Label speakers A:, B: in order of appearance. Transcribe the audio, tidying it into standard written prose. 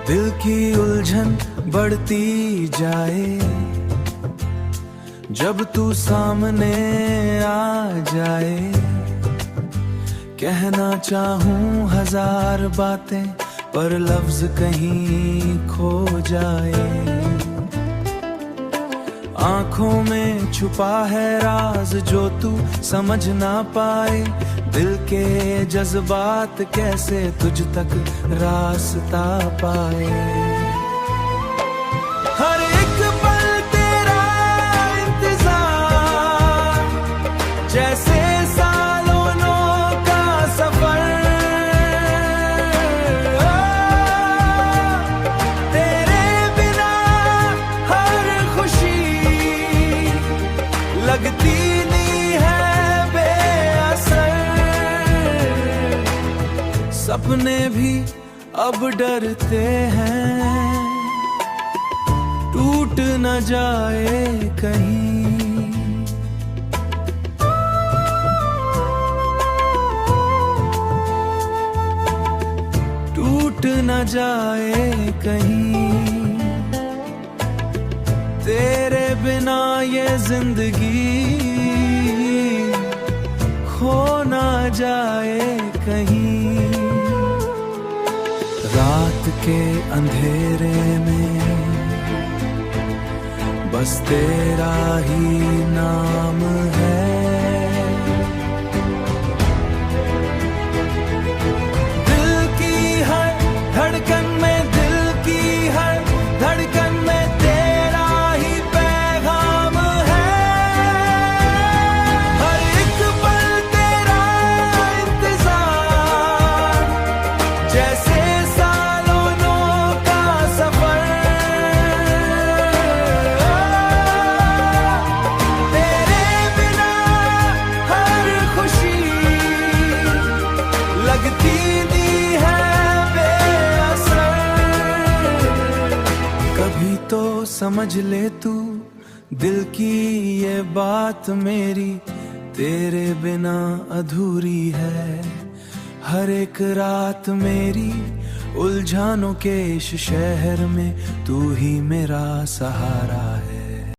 A: दिल की उलझन बढ़ती जाए, जब तू सामने आ जाए। कहना चाहूं हजार बातें, पर लफ्ज कहीं खो जाए। आंखों में छुपा है राज जो तू समझ ना पाए। दिल के जज्बात कैसे तुझ तक रास्ता पाए। हर एक पल तेरा इंतजार, जैसे सालों का सफर। तेरे बिना हर खुशी लगती नहीं है बेअसर। सपने भी अब डरते हैं, टूट न जाए कहीं। टूट न जाए कहीं। तेरे बिना ये जिंदगी खो न जाए कहीं। रात के अंधेरे में बस तेरा ही नाम है। दिल की हर धड़कन में, दिल की हर धड़कन में तेरा ही पैगाम है। हर एक पल तेरा इंतजार, जैसे समझ ले तू दिल की ये बात मेरी, तेरे बिना अधूरी है। हर एक रात मेरी उलझनों के इस शहर में तू ही मेरा सहारा है।